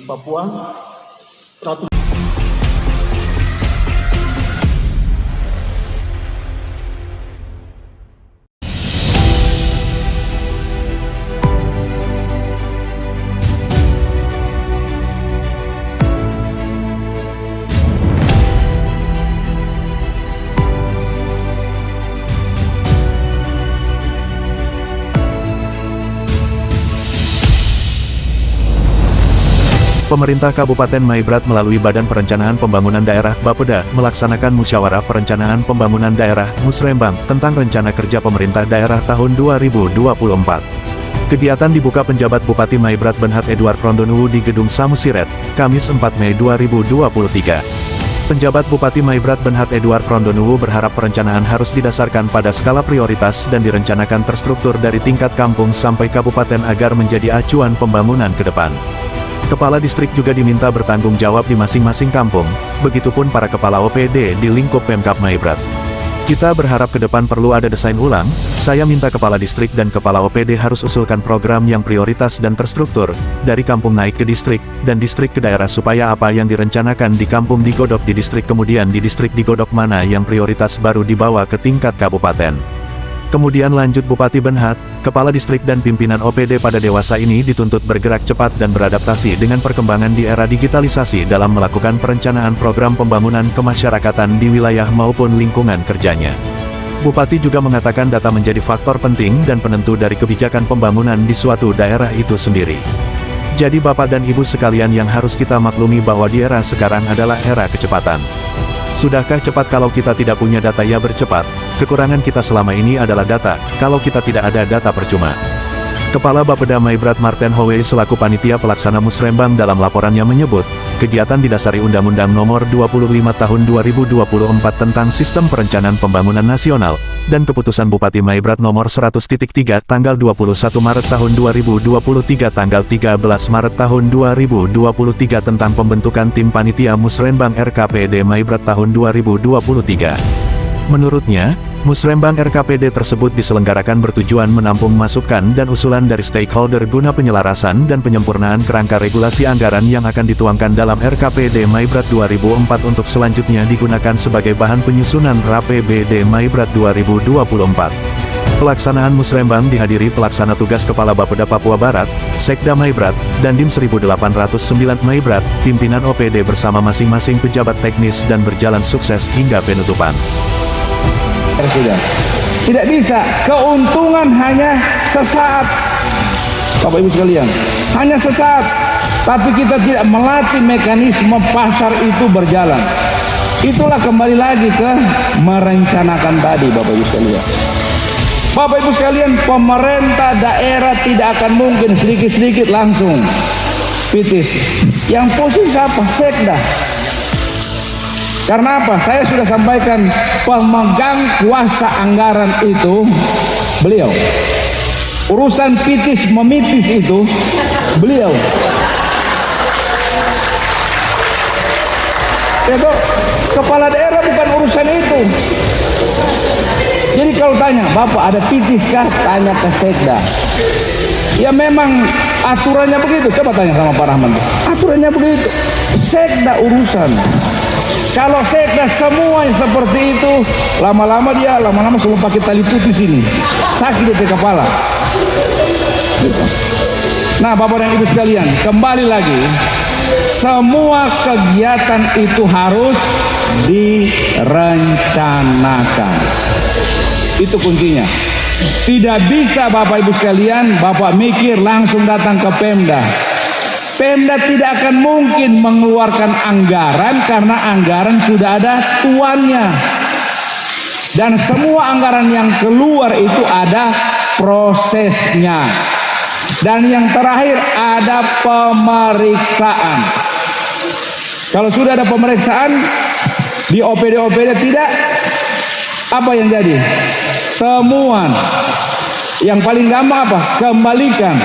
Papua. Pemerintah Kabupaten Maibrat melalui Badan Perencanaan Pembangunan Daerah Bapeda melaksanakan Musyawarah Perencanaan Pembangunan Daerah Musrembang tentang Rencana Kerja Pemerintah Daerah tahun 2024. Kegiatan dibuka penjabat Bupati Maibrat Benhat Edward Rondonuwu di Gedung Samusiret, Kamis 4 Mei 2023. Penjabat Bupati Maibrat Benhat Edward Rondonuwu berharap perencanaan harus didasarkan pada skala prioritas dan direncanakan terstruktur dari tingkat kampung sampai kabupaten agar menjadi acuan pembangunan ke depan. Kepala distrik juga diminta bertanggung jawab di masing-masing kampung, begitupun para kepala OPD di lingkup Pemkab Maibrat. Kita berharap ke depan perlu ada desain ulang, saya minta kepala distrik dan kepala OPD harus usulkan program yang prioritas dan terstruktur, dari kampung naik ke distrik, dan distrik ke daerah supaya apa yang direncanakan di kampung digodok di distrik kemudian di distrik digodok mana yang prioritas baru dibawa ke tingkat kabupaten. Kemudian lanjut Bupati Benhat, Kepala Distrik dan pimpinan OPD pada dewasa ini dituntut bergerak cepat dan beradaptasi dengan perkembangan di era digitalisasi dalam melakukan perencanaan program pembangunan kemasyarakatan di wilayah maupun lingkungan kerjanya. Bupati juga mengatakan data menjadi faktor penting dan penentu dari kebijakan pembangunan di suatu daerah itu sendiri. Jadi Bapak dan Ibu sekalian yang harus kita maklumi bahwa di era sekarang adalah era kecepatan. Sudahkah cepat kalau kita tidak punya data ya bercepat? Kekurangan kita selama ini adalah data, kalau kita tidak ada data percuma. Kepala Bapeda Maibrat Marten Howe selaku panitia pelaksana Musrembang dalam laporannya menyebut, kegiatan didasari Undang-Undang Nomor 25 Tahun 2024 tentang Sistem Perencanaan Pembangunan Nasional, dan Keputusan Bupati Maibrat Nomor 100.3 tanggal 21 Maret tahun 2023 tanggal 13 Maret tahun 2023 tentang pembentukan Tim Panitia Musrembang RKPD Maibrat tahun 2023. Menurutnya, Musrembang RKPD tersebut diselenggarakan bertujuan menampung masukan dan usulan dari stakeholder guna penyelarasan dan penyempurnaan kerangka regulasi anggaran yang akan dituangkan dalam RKPD Maibrat 2004 untuk selanjutnya digunakan sebagai bahan penyusunan RAPBD Maibrat 2024. Pelaksanaan Musrembang dihadiri pelaksana tugas Kepala Bapeda Papua Barat, Sekda Maibrat, dan Dim 1809 Maibrat, pimpinan OPD bersama masing-masing pejabat teknis dan berjalan sukses hingga penutupan. Tidak bisa, keuntungan hanya sesaat, Bapak Ibu sekalian, hanya sesaat, tapi kita tidak melatih mekanisme pasar itu berjalan. Itulah kembali lagi ke merencanakan tadi, Bapak Ibu sekalian. Bapak Ibu sekalian, pemerintah daerah tidak akan mungkin sedikit-sedikit langsung pitis. Yang posisi apa? Sekda. Karena apa? Saya sudah sampaikan, pemegang kuasa anggaran itu beliau. Urusan pitis memipis itu beliau. Itu kepala daerah bukan urusan itu. Jadi kalau tanya, Bapak ada pitis kah? Tanya ke Sekda. Ya memang aturannya begitu. Coba tanya sama Pak Rahman. Aturannya begitu. Sekda urusan. Kalau Sekda semuanya seperti itu, lama-lama semua pakai tali putus ini, sakit di kepala. Nah, Bapak dan Ibu sekalian, kembali lagi, semua kegiatan itu harus direncanakan. Itu kuncinya. Tidak bisa Bapak Ibu sekalian, Bapak mikir langsung datang ke Pemda. Pemda tidak akan mungkin mengeluarkan anggaran karena anggaran sudah ada tuannya. Dan semua anggaran yang keluar itu ada prosesnya. Dan yang terakhir ada pemeriksaan. Kalau sudah ada pemeriksaan di OPD-OPD tidak, apa yang jadi? Temuan. Yang paling gampang apa? Kembalikan.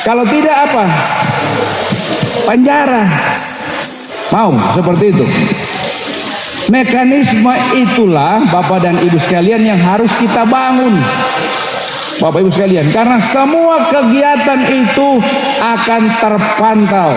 Kalau tidak apa? Penjara. Mau seperti itu. Mekanisme itulah Bapak dan Ibu sekalian yang harus kita bangun, Bapak Ibu sekalian, karena semua kegiatan itu akan terpantau.